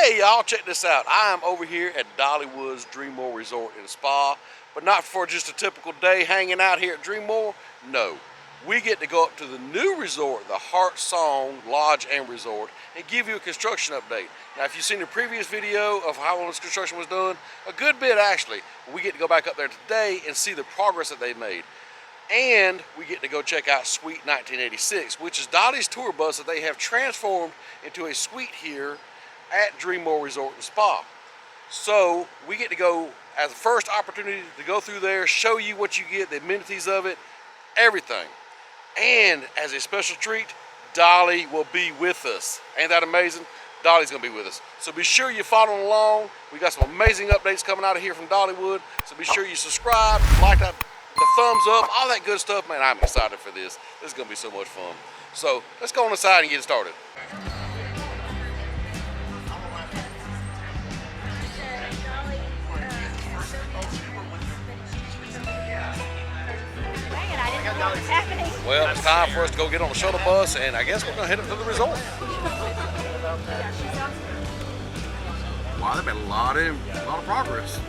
Hey y'all, check this out. I am over here at Dollywood's Dreammore Resort and Spa, but not for just a typical day hanging out here at Dreammore. No, we get to go up to the new resort, the HeartSong Lodge and Resort, and give you a construction update. Now, if you've seen the previous video of how all this construction was done, a good bit actually, we get to go back up there today and see the progress that they've made. And we get to go check out Suite 1986, which is Dolly's tour bus that they have transformed into a suite here at Dreammore Resort and Spa. So we get to go as the first opportunity to go through there, show you what you get, the amenities of it, everything. And as a special treat, Dolly will be with us. Ain't that amazing? Dolly's gonna be with us. So be sure you follow along. We got some amazing updates coming out of here from Dollywood. So be sure you subscribe, like that, the thumbs up, all that good stuff. Man, I'm excited for this. This is gonna be so much fun. So let's go on inside and get started. Well, it's time for us to go get on the shuttle bus, and I guess we're going to head up to the resort. Wow, there's been a lot of progress.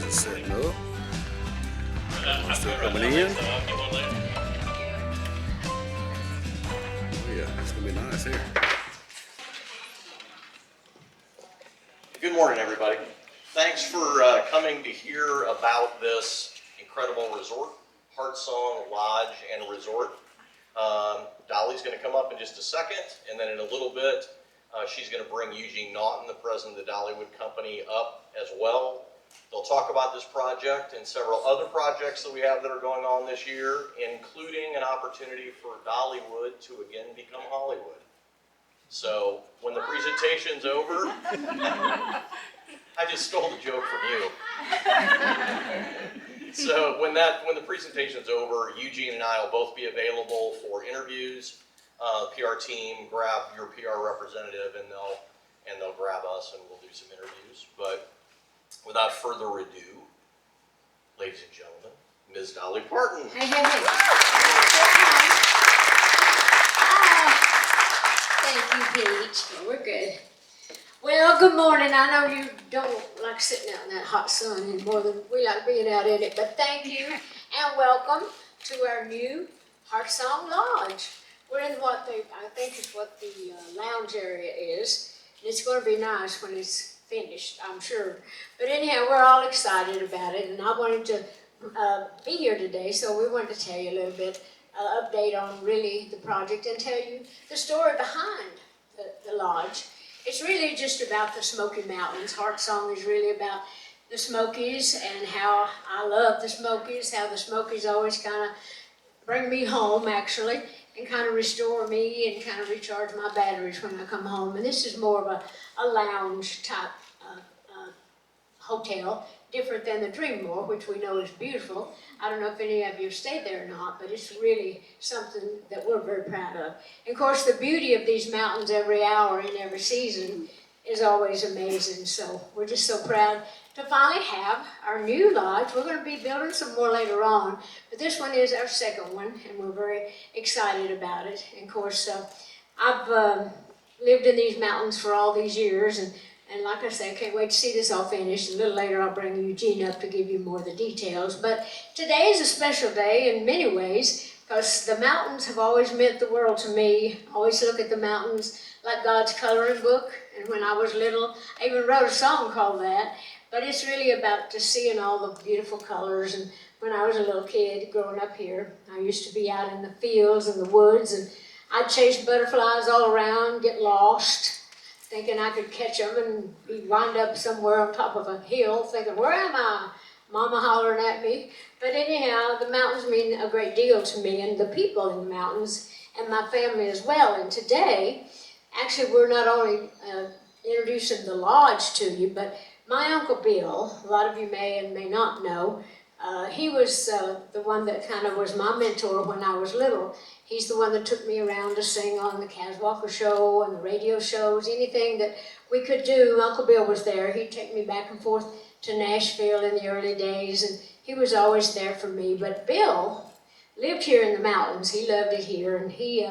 Setting up. Still coming in. Oh yeah, it's gonna be nice here. Good morning, everybody. Thanks for coming to hear about this incredible resort, HeartSong Lodge and Resort. Dolly's going to come up in just a second, and then in a little bit, she's going to bring Eugene Naughton, the president of the Dollywood company, up as well. They'll talk about this project and several other projects that we have that are going on this year, including an opportunity for Dollywood to again become Hollywood. So when the presentation's over, I just stole the joke from you. So when the presentation's over, Eugene and I will both be available for interviews. PR team grab your PR representative, and they'll grab us, and we'll do some interviews. But without further ado, ladies and gentlemen, Ms. Dolly Parton. Hey, hey, hey. Thank you, Pete. We're good. Well, good morning. I know you don't like sitting out in that hot sun any more than we like being out in it, but thank you and welcome to our new HeartSong Lodge. We're in what I think is what the lounge area is. It's going to be nice when it's finished, I'm sure. But anyhow, we're all excited about it, and I wanted to be here today, so we wanted to tell you a little bit, update on really the project and tell you the story behind the lodge. It's really just about the Smoky Mountains. HeartSong is really about the Smokies and how I love the Smokies, how the Smokies always kind of bring me home, actually, and kind of restore me and kind of recharge my batteries when I come home. And this is more of a lounge type hotel, different than the Dreammore, which we know is beautiful. I don't know if any of you have stayed there or not, but it's really something that we're very proud of. And of course, the beauty of these mountains every hour in every season is always amazing. So we're just so proud to finally have our new lodge. We're going to be building some more later on, but this one is our second one, and we're very excited about it. And of course, I've lived in these mountains for all these years, and like I say, I can't wait to see this all finished. A little later, I'll bring Eugene up to give you more of the details. But today is a special day in many ways, because the mountains have always meant the world to me. I always look at the mountains like God's coloring book. And when I was little, I even wrote a song called that. But it's really about just seeing all the beautiful colors. And when I was a little kid growing up here, I used to be out in the fields and the woods, and I'd chase butterflies all around, get lost, thinking I could catch them and be wind up somewhere on top of a hill, thinking, where am I? Mama hollering at me. But anyhow, the mountains mean a great deal to me, and the people in the mountains, and my family as well. And today, actually, we're not only introducing the lodge to you, but my Uncle Bill, a lot of you may and may not know, he was the one that kind of was my mentor when I was little. He's the one that took me around to sing on the Kaz Walker Show and the radio shows, anything that we could do. Uncle Bill was there. He'd take me back and forth to Nashville in the early days, and he was always there for me. But Bill lived here in the mountains. He loved it here, and he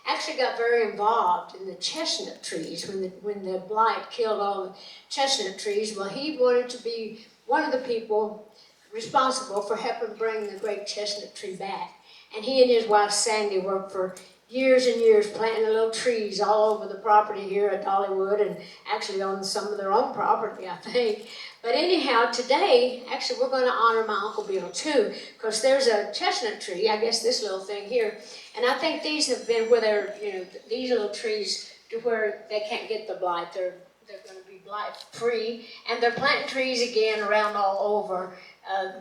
actually got very involved in the chestnut trees when the blight killed all the chestnut trees. Well, he wanted to be one of the people responsible for helping bring the great chestnut tree back. And he and his wife Sandy worked for years and years planting the little trees all over the property here at Dollywood, and actually on some of their own property, I think. But anyhow, today, actually, we're going to honor my Uncle Bill too, because there's a chestnut tree, I guess this little thing here, and I think these have been where they're, these little trees to where they can't get the blight. They're going to be blight free, and they're planting trees again around all over.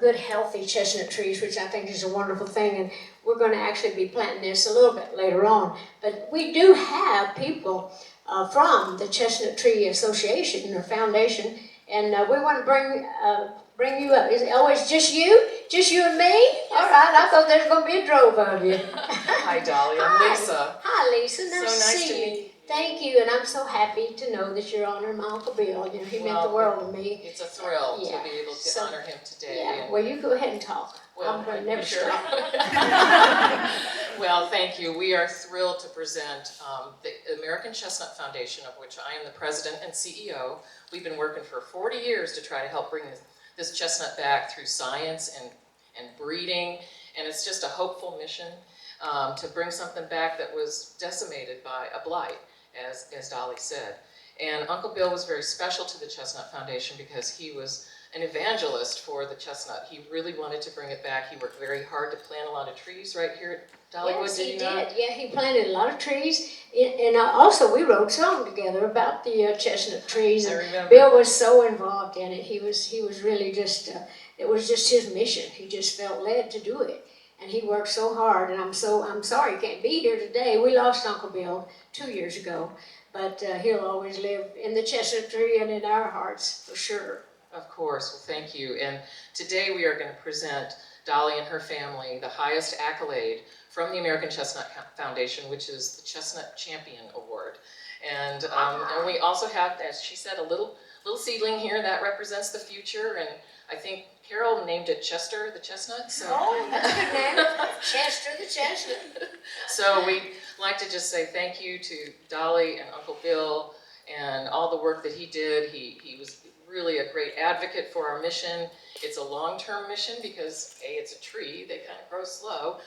Good healthy chestnut trees, which I think is a wonderful thing, and we're going to actually be planting this a little bit later on. But we do have people from the Chestnut Tree Association or Foundation, and we want to bring you up. Is it always just you? Just you and me? All right, I thought there was going to be a drove of you. Hi, Dolly. I'm Lisa. Hi, Lisa. Nice So to nice see to you. meet you. Thank you, and I'm so happy to know that you're honoring my Uncle Bill. He meant the world to me. It's a thrill Yeah. to be able to honor him today. Yeah, and- well, you go ahead and talk. Well, I'm going to never sure. stop. Well, thank you. We are thrilled to present the American Chestnut Foundation, of which I am the president and CEO. We've been working for 40 years to try to help bring this chestnut back through science and breeding, and it's just a hopeful mission to bring something back that was decimated by a blight, as Dolly said. And Uncle Bill was very special to the Chestnut Foundation because he was an evangelist for the chestnut. He really wanted to bring it back. He worked very hard to plant a lot of trees right here at Dollywood. Yes, he did he not? did. Yeah, he planted a lot of trees, and also we wrote a song together about the chestnut trees. I And remember. Bill was so involved in it. He was really just. It was just his mission. He just felt led to do it, and he worked so hard. And I'm sorry he can't be here today. We lost Uncle Bill 2 years ago, but he'll always live in the chestnut tree and in our hearts for sure. Of course. Well, thank you. And today we are going to present Dolly and her family the highest accolade from the American Chestnut Foundation, which is the Chestnut Champion Award. And we also have, as she said, a little seedling here that represents the future. And I think Carol named it Chester the Chestnut. So. Oh, that's a good name. Chester the Chestnut. So we'd like to just say thank you to Dolly and Uncle Bill and all the work that he did. He was really a great advocate for our mission. It's a long-term mission because A, it's a tree, they kind of grow slow,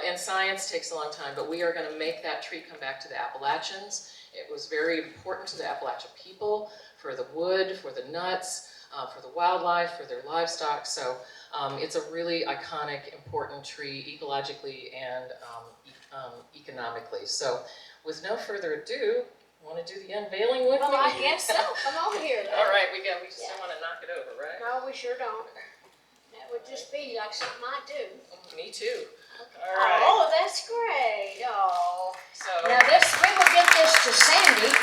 and science takes a long time, but we are going to make that tree come back to the Appalachians. It was very important to the Appalachian people, for the wood, for the nuts, for the wildlife, for their livestock. So it's a really iconic, important tree ecologically and economically. So with no further ado, want to do the unveiling with me? Well, I guess so. Come over here. All right, we just don't want to knock it over, right? No, we sure don't. That would just be like something I do. Me too. Okay. All right. Oh, that's great. Oh. So, Now we will get this to Sandy,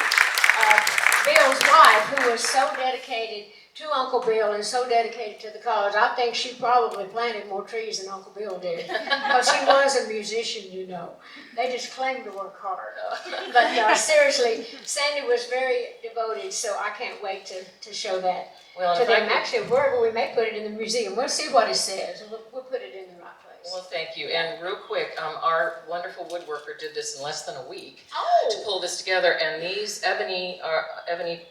Bill's wife, who was so dedicated to Uncle Bill and so dedicated to the cause. I think she probably planted more trees than Uncle Bill did, because he was a musician, you know. They just claimed to work hard. But seriously, Sandy was very devoted, so I can't wait to show that well, to if I them. could- Actually, wherever we may put it in the museum, we'll see what it says. We'll put it in the right place. well, thank you. And real quick, our wonderful woodworker did this in less than a week to Oh, pull this together. And these ebony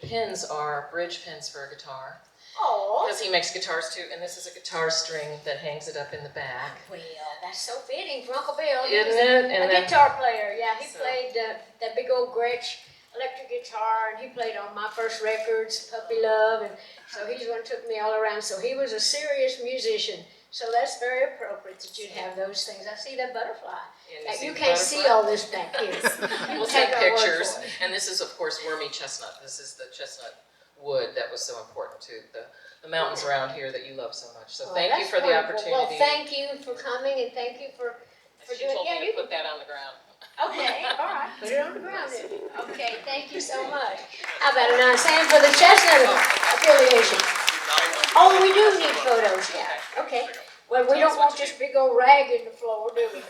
pins are bridge pins for a guitar. oh. Because he makes guitars too, and this is a guitar string that hangs it up in the back. Well, that's so fitting for Uncle Bill. He Isn't was it? a And then, guitar player. Yeah, he So- played that big old Gretsch electric guitar, and he played on my first records, Puppy Love, and so he's the one who took me all around. So he was a serious musician. So that's very appropriate that you'd have those things. I see that butterfly. And You the can't see butterfly? all this back here. You We'll take take our word pictures. for it. And this is, of course, wormy chestnut. This is the chestnut wood that was so important to the mountains around here that you love so much. So Well, thank you that's for the wonderful. opportunity. Well, thank you for coming and thank you for She doing. told Yeah, me you to put that on the ground. Okay, all right, put it on the ground then. Okay, thank you so much. How about a nice hand for the Chestnut affiliation? Oh, we do need photos, yeah, okay. Well, we don't want this big old rag in the floor, do we?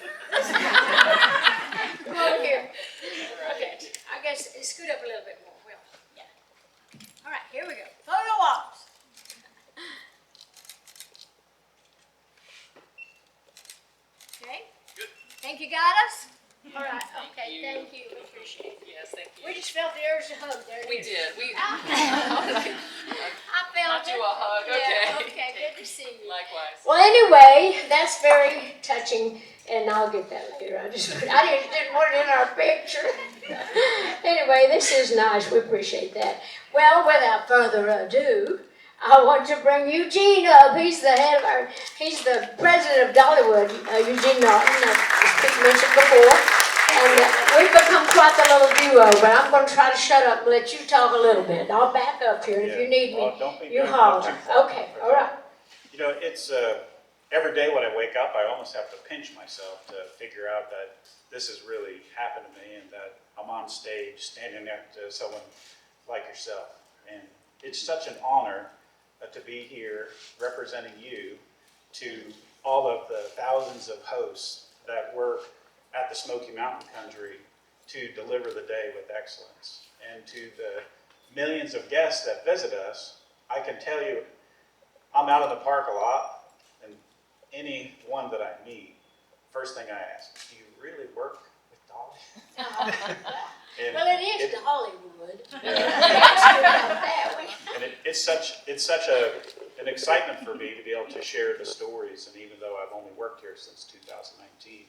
Come over here. Okay, I guess scoot up a little bit more, Will. Yeah. All right, here we go. Photo ops. Okay? Good. Think you got us? All right, okay, you. thank you, we appreciate it. Yes, thank you. We just felt the urge to hug there. We did. We I felt I'll it. do a hug. Yeah, Okay. okay, good to see you. Likewise. Well, anyway, that's very touching, and I'll get that later. I didn't want it in our picture. Anyway, this is nice. We appreciate that. Well, without further ado, I want to bring Eugene up. He's the president of Dollywood, Eugene Norton, as Pete mentioned before. And we've become quite the little duo, but I'm going to try to shut up and let you talk a little bit. I'll back up here, and if you need me, Don't be you going holler. too far. Okay, all right. You know, it's every day when I wake up, I almost have to pinch myself to figure out that this has really happened to me and that I'm on stage standing next to someone like yourself. And it's such an honor to be here representing you to all of the thousands of hosts that work at the Smoky Mountain Country to deliver the day with excellence. And to the millions of guests that visit us, I can tell you, I'm out in the park a lot, and any one that I meet, first thing I ask, do you really work with Dolly? And Well, it is Dollywood. And it's such an excitement for me to be able to share the stories. And even though I've only worked here since 2019,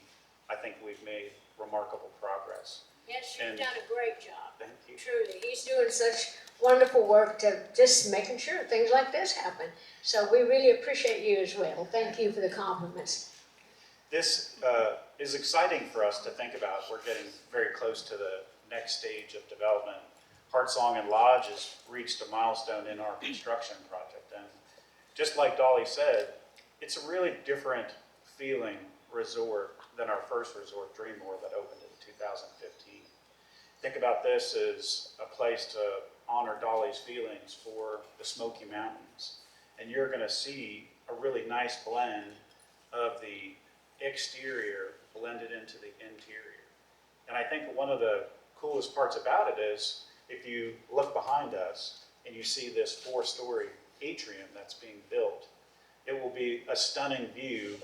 I think we've made remarkable progress. Yes, you've And- done a great job. Thank you. Truly, he's doing such wonderful work to just making sure things like this happen. So we really appreciate you as well. Thank you for the compliments. This is exciting for us to think about. We're getting very close to the next stage of development. HeartSong Lodge has reached a milestone in our construction project. And just like Dolly said, it's a really different feeling resort than our first resort, Dreammore, that opened in 2015. Think about this as a place to honor Dolly's feelings for the Smoky Mountains. And you're going to see a really nice blend of the exterior blended into the interior. And I think one of the coolest parts about it is if you look behind us and you see this 4-story atrium that's being built, it will be a stunning view,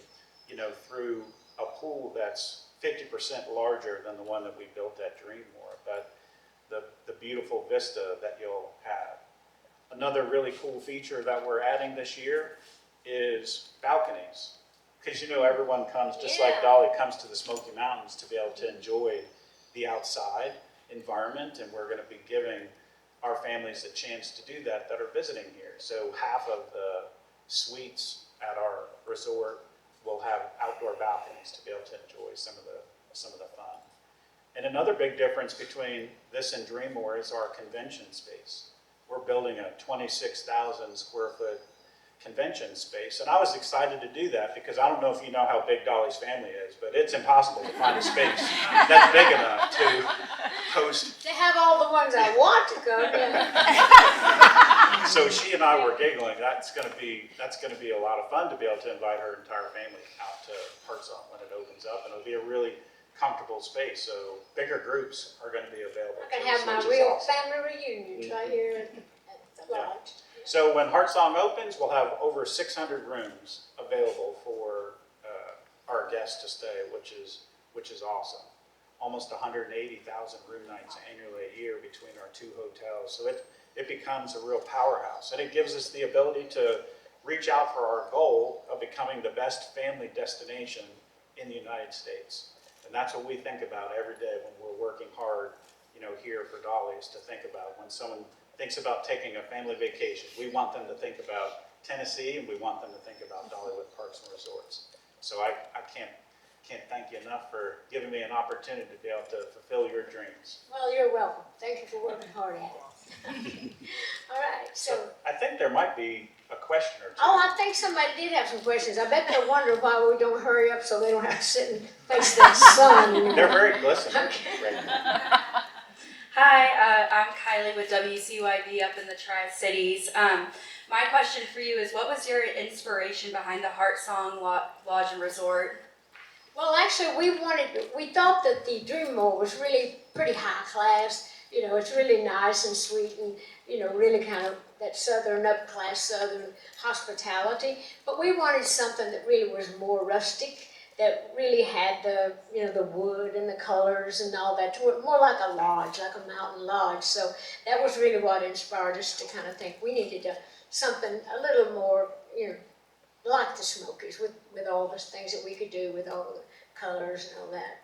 you know, through a pool that's 50% larger than the one that we built at Dreammore, but the beautiful vista that you'll have. Another really cool feature that we're adding this year is balconies. Because you know everyone comes, just like Dolly comes to the Smoky Mountains to be able to enjoy the outside environment, and we're going to be giving our families a chance to do that are visiting here. So half of the suites at our resort will have outdoor balconies to be able to enjoy some of the fun. And another big difference between this and Dreammore is our convention space. We're building a 26,000 square foot convention space, and I was excited to do that because I don't know if you know how big Dolly's family is, but it's impossible to find a space that's big enough to host. To have all the ones I want to go, yeah. So she and I were giggling. That's going to be a lot of fun to be able to invite her entire family out to HeartSong when it opens up, and it'll be a really comfortable space. So bigger groups are going to be available. I can too, have my which is real awesome. family reunions right here at the Yeah. lodge. So when HeartSong opens, we'll have over 600 rooms available for our guests to stay, which is awesome. Almost 180,000 room nights annually a year between our 2 hotels. So it becomes a real powerhouse, and it gives us the ability to reach out for our goal of becoming the best family destination in the United States. And that's what we think about every day when we're working hard, you know, here for Dolly's, to think about when someone thinks about taking a family vacation. We want them to think about Tennessee, and we want them to think about Dollywood Parks and Resorts. So I can't thank you enough for giving me an opportunity to be able to fulfill your dreams. Well, you're welcome. Thank you for working hard at it. All right, so. I think there might be a question or two. Oh, I think somebody did have some questions. I bet they're wondering why we don't hurry up so they don't have to sit and face that sun. They're very glistening Okay. right now. Hi, I'm Kylie with WCYB up in the Tri-Cities. My question for you is, what was your inspiration behind the HeartSong Lodge and Resort? Well, actually, we thought that the Dreammore was really pretty high class. You know, it's really nice and sweet and, you know, really kind of that southern, upper-class southern hospitality. But we wanted something that really was more rustic, that really had the, you know, the wood and the colors and all that, more like a lodge, like a mountain lodge. So that was really what inspired us to kind of think we needed something a little more, you know, like the Smokies, with all the things that we could do with all the colors and all that.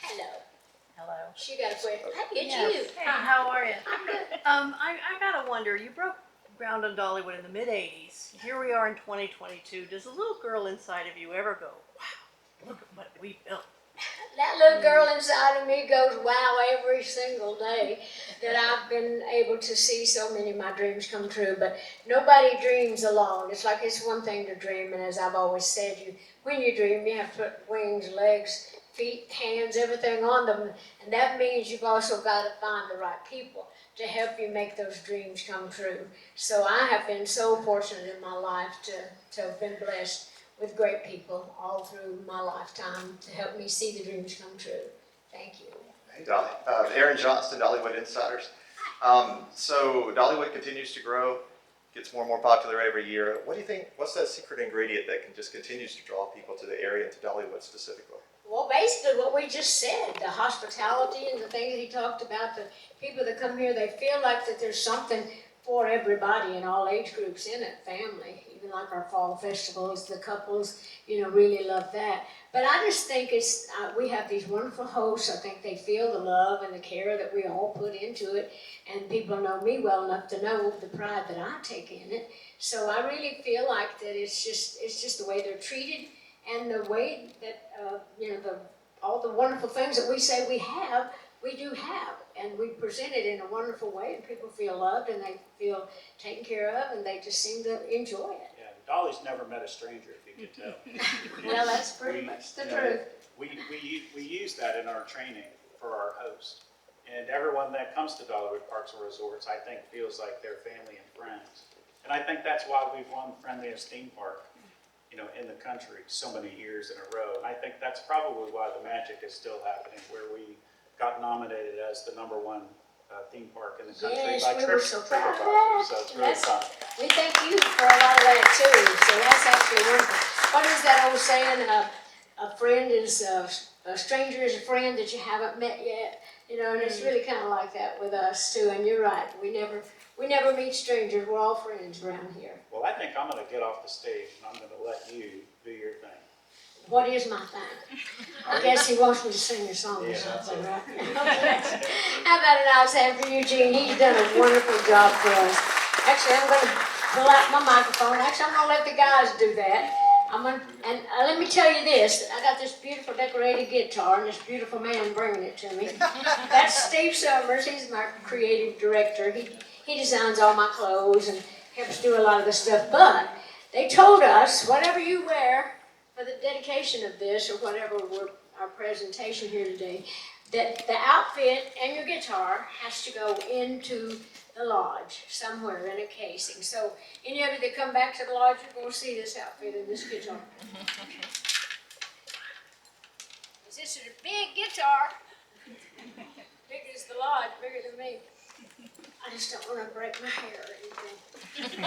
Hello. Hello. She got a question. Hey, it's Yes. you. Hey, how are you? I'm good. I gotta wonder, you broke ground on Dollywood in the mid-'80s. Here we are in 2022. Does a little girl inside of you ever go, wow, look at what we built? That little girl inside of me goes wow every single day that I've been able to see so many of my dreams come true. But nobody dreams alone. It's like it's one thing to dream, and as I've always said, when you dream, you have to put wings, legs, feet, hands, everything on them. And that means you've also got to find the right people to help you make those dreams come true. So I have been so fortunate in my life to have been blessed with great people all through my lifetime to help me see the dreams come true. Thank you. Hey, Dolly. Aaron Johnston, Dollywood Insiders. So Dollywood continues to grow, gets more and more popular every year. What do you think, what's that secret ingredient that just continues to draw people to the area and to Dollywood specifically? Well, basically what we just said, the hospitality and the thing that he talked about, the people that come here, they feel like that there's something for everybody in all age groups in it, family, even like our fall festivals, the couples, you know, really love that. But I just think it's, we have these wonderful hosts. I think they feel the love and the care that we all put into it, and people know me well enough to know the pride that I take in it. So I really feel like that it's just the way they're treated and the way that, you know, all the wonderful things that we say we do have, and we present it in a wonderful way, and people feel loved and they feel taken care of, and they just seem to enjoy it. Yeah, Dolly's never met a stranger, if you can tell. Well, that's pretty much the truth. We use that in our training for our hosts. And everyone that comes to Dollywood Parks and Resorts, I think, feels like they're family and friends. And I think that's why we've won Friendliest Theme Park, you know, in the country so many years in a row. And I think that's probably why the magic is still happening, where we got nominated as the #1 theme park in the country Yes, by we were so proud of TripAdvisor. that. So it's really fun. We thank you for a lot of that too. So that's actually wonderful. What is that old saying? A friend is a stranger is a friend that you haven't met yet. You know, and it's really kind of like that with us too. And you're right. We never meet strangers. We're all friends around here. Well, I think I'm going to get off the stage and I'm going to let you do your thing. What is my thing? I guess he wants me to sing a song or Yeah, something, right? How about an nice hand for Eugene? He's done a wonderful job for us. Actually, I'm going to pull out my microphone. Actually, I'm going to let the guys do that. Let me tell you this. I got this beautiful decorated guitar and this beautiful man bringing it to me. That's Steve Summers. He's my creative director. He designs all my clothes and helps do a lot of the stuff. But they told us, whatever you wear for the dedication of this or whatever our presentation here today, that the outfit and your guitar has to go into the lodge somewhere in a casing. So any of you that come back to the lodge, you're going to see this outfit and this guitar. This is a big guitar. Big as the lodge, bigger than me. I just don't want to break my hair or anything.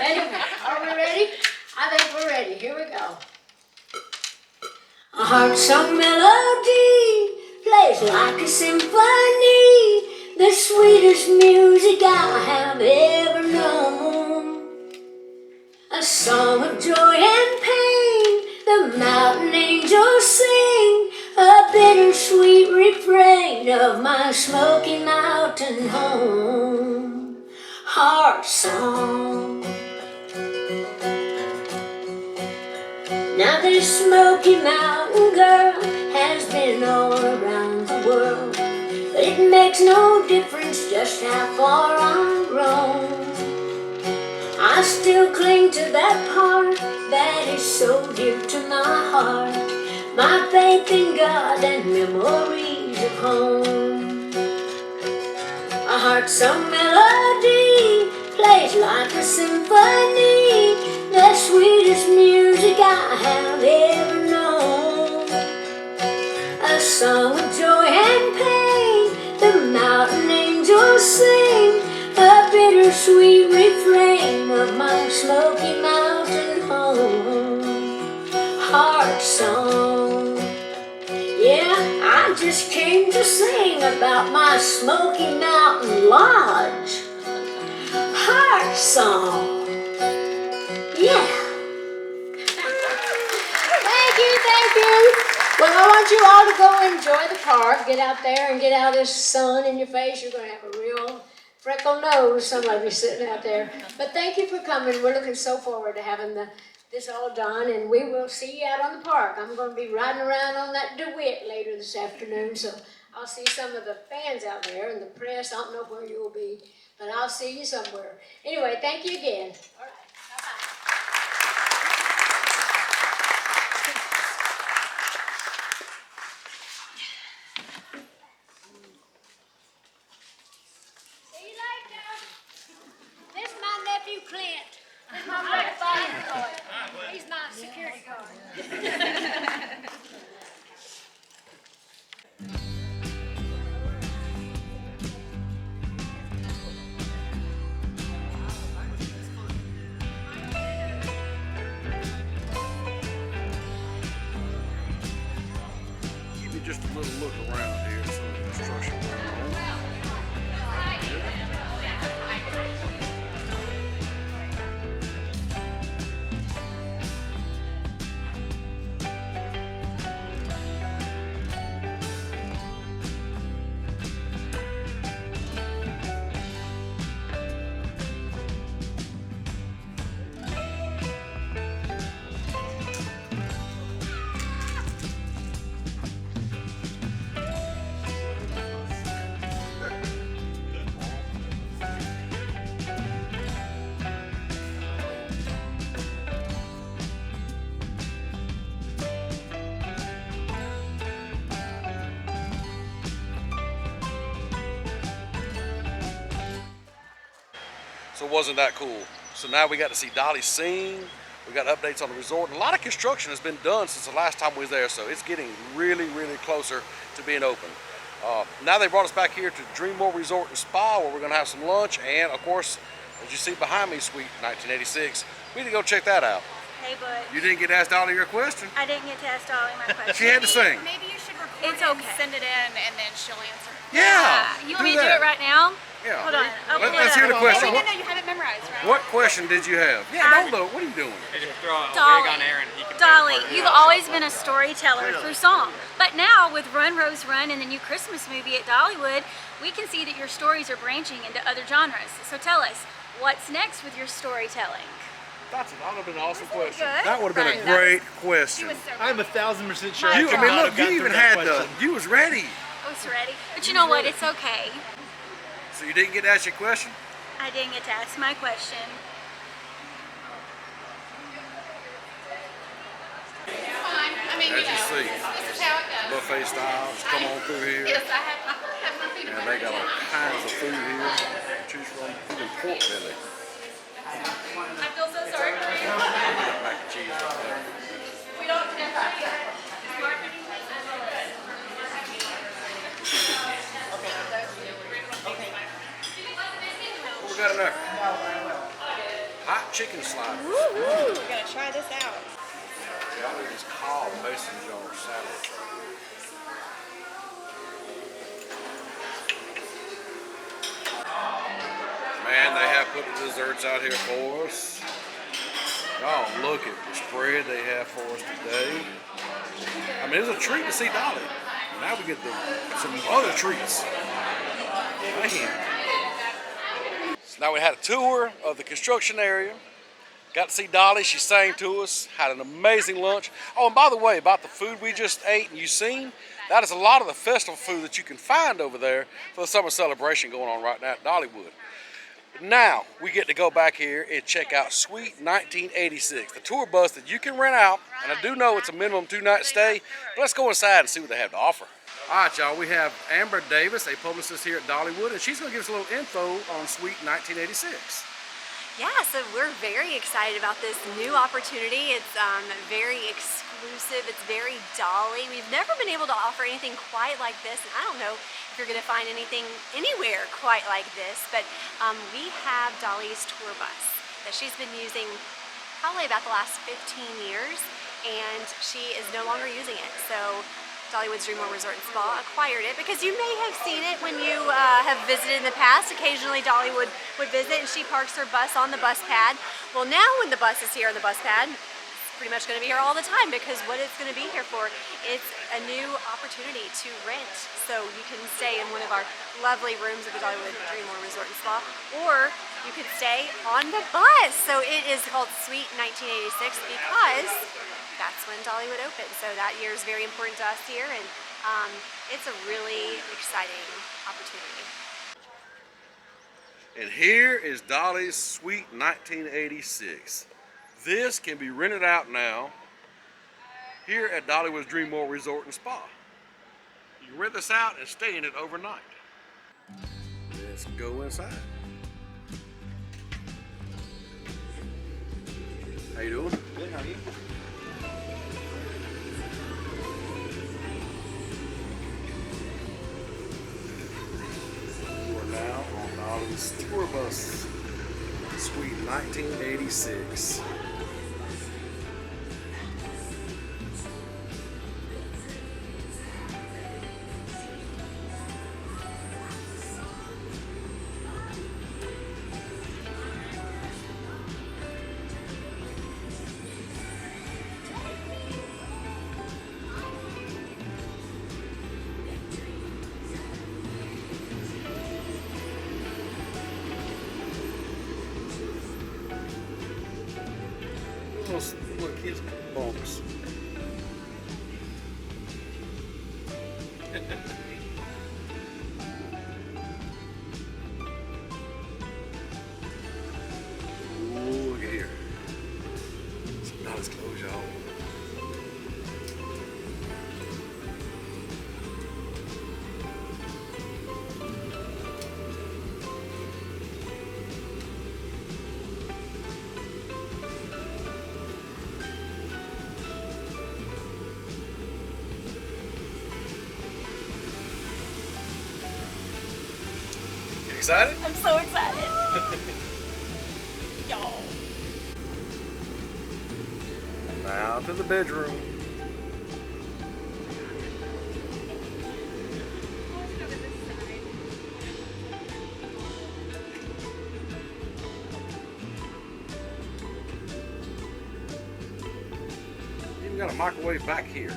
Anyway, are we ready? I think we're ready. Here we go. A heart-song melody plays like a symphony, the sweetest music I have ever known. A song of joy and pain, the mountain angels sing, a bittersweet refrain of my Smoky Mountain home. heart song. Now this Smoky Mountain girl has been all around the world, but it makes no difference just how far I'm grown. I still cling to that part that is so dear to my heart, my faith in God and memories of home. A heart song melody plays like a symphony, the sweetest music I have ever known. A song of joy and pain, the mountain angels sing, a bittersweet refrain of my Smoky Mountain home. Heart song. Yeah, I just came to sing about my Smoky Mountain Lodge. Heart song. Yeah. Thank you, thank you. Well, I want you all to go enjoy the park. Get out there and get out of this sun in your face. You're going to have a real freckle nose, some of you sitting out there. But thank you for coming. We're looking so forward to having this all done, and we will see you out on the park. I'm going to be riding around on that DeWitt later this afternoon, so I'll see some of the fans out there and the press. I don't know where you'll be, but I'll see you somewhere. Anyway, thank you again. All right, bye-bye. See you later. This is my nephew Clint. This is my brother Bob. He's my security guard. Give me just a little look around here. Some of the construction going on. So wasn't that cool? So now we got to see Dolly sing. We got updates on the resort. A lot of construction has been done since the last time we was there, so it's getting really, really closer to being open. Now they brought us back here to Dreammore Resort and Spa, where we're gonna have some lunch, and of course, as you see behind me, Suite 1986, we need to go check that out. Hey, but You didn't get to ask Dolly your question. I didn't get to ask Dolly my question. She had to sing. Maybe you should record It's it and okay. send it in, and then she'll answer. Yeah. You want me to do it right now? Yeah. Hold on. I'll pull Let's it hear up. the question. No, you have it memorized, right? What question did you have? Yeah, don't look. What are you doing? Just throw a Dolly. wig on Aaron. He can Dolly, play a part. you've always been a storyteller through song. But now with Run Rose Run and the new Christmas movie at Dollywood, we can see that your stories are branching into other genres. So tell us, what's next with your storytelling? That would have been an awesome question. good? That would have been a Right. great question. I'm 1,000% sure. You, could I mean, not look, have you gotten even through that had the, question. you was ready. I was ready. But you know what? It's okay. So you didn't get to ask your question? I didn't get to ask my question. Fine. I mean, As you see, this is how it goes. buffet style, just come on through here. Yes, I have my peanut And butter they got all jelly. kinds of food here to choose from, even pork belly. I feel so sorry for you. Mac and cheese right there. We don't have What we got in there? Hot chicken sliders. We're gonna try this out. Y'all need this cob mason jar salad. Man, they have put the desserts out here for us. Y'all look at the spread they have for us today. I mean, it's a treat to see Dolly. Now we get some other treats. Man. Now we had a tour of the construction area. Got to see Dolly, she sang to us, had an amazing lunch. Oh, and by the way, about the food we just ate and you seen, that is a lot of the festival food that you can find over there for the summer celebration going on right now at Dollywood. Now, we get to go back here and check out Suite 1986, the tour bus that you can rent out, and I do know it's a minimum 2-night stay, but let's go inside and see what they have to offer. All right, y'all, we have Amber Davis, a publicist here at Dollywood, and she's gonna give us a little info on Suite 1986. Yeah, so we're very excited about this new opportunity. It's very exclusive, it's very Dolly. We've never been able to offer anything quite like this, and I don't know if you're gonna find anything anywhere quite like this, but we have Dolly's tour bus that she's been using probably about the last 15 years, and she is no longer using it. So Dollywood's Dream Resort and Spa acquired it because you may have seen it when you have visited in the past. Occasionally Dollywood would visit and she parks her bus on the bus pad. Well, now when the bus is here on the bus pad, it's pretty much going to be here all the time because what it's going to be here for, it's a new opportunity to rent. So you can stay in one of our lovely rooms at the Dollywood Dream Resort and Spa, or you could stay on the bus. So it is called Suite 1986 because that's when Dollywood opened. So that year is very important to us here, and it's a really exciting opportunity. And here is Dolly's Suite 1986. This can be rented out now here at Dollywood's Dream Resort and Spa. You can rent this out and stay in it overnight. Let's go inside. How you doing? Good, how are you? Now on Dolly's tour bus, Suite 1986. Little kids bumps. Ooh, look at here. It's not as close, y'all. Excited? I'm so excited. Y'all. Now to the bedroom. Even got a microwave back here.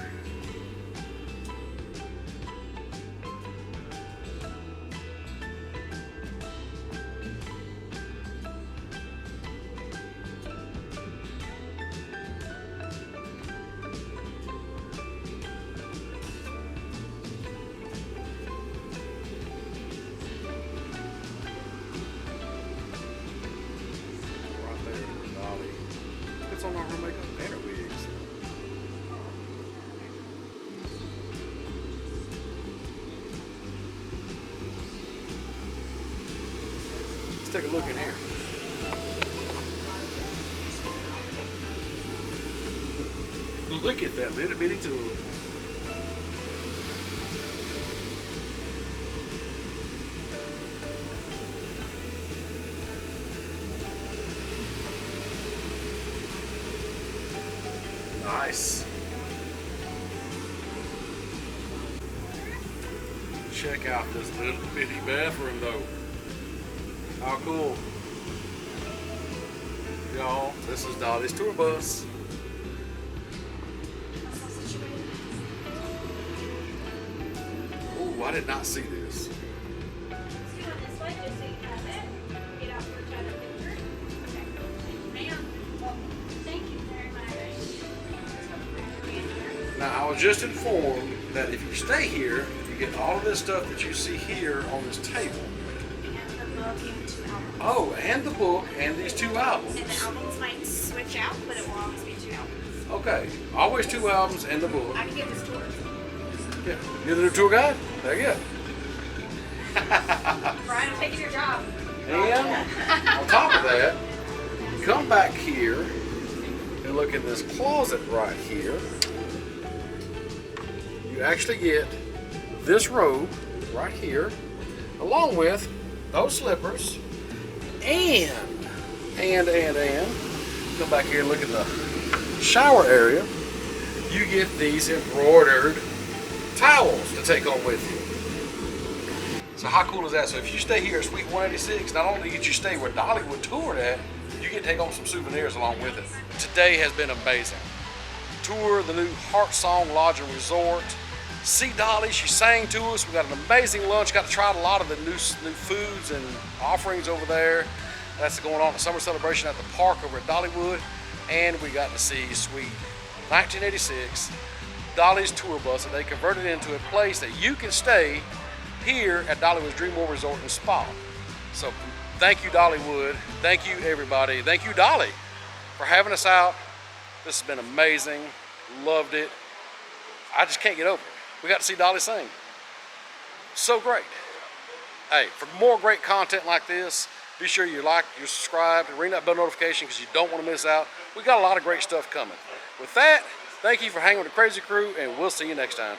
On our makeup and her wigs. Let's take a look in here. Look at that little bitty tool. Nice. Check out this little bitty bathroom though. How cool. Y'all, this is Dolly's tour bus. Oh, I did not see this. Let's go this way just so you have it. Get out your Now, I was just informed that if you stay here, you get all of this stuff that you see here on this table. And the book and 2 albums. Oh, and the book and these 2 albums. And the albums might switch out, but it will always be 2 albums. Okay, always 2 albums and the book. I can get this tour. Yeah, you're the new tour guide? There you go. Brian, I'm taking your job. And on top of that, come back here and look in this closet right here. You actually get this robe right here, along with those slippers, and come back here and look at the shower area. You get these embroidered towels to take on with you. So how cool is that? So if you stay here at Suite 186, not only get you stay where Dollywood toured at, you get to take home some souvenirs along with it. Today has been amazing. Tour the new HeartSong Lodge and Resort. See Dolly, she sang to us. We got an amazing lunch. Got to try a lot of the new foods and offerings over there. That's going on at summer celebration at the park over at Dollywood. And we got to see Suite 1986, Dolly's tour bus that they converted into a place that you can stay here at Dollywood's Dream World Resort and Spa. So thank you, Dollywood. Thank you, everybody. Thank you, Dolly, for having us out. This has been amazing. Loved it. I just can't get over it. We got to see Dolly sing. So great. Hey, for more great content like this, be sure you like, you subscribe, and ring that bell notification because you don't want to miss out. We got a lot of great stuff coming. With that, thank you for hanging with the Crazy Crew, and we'll see you next time.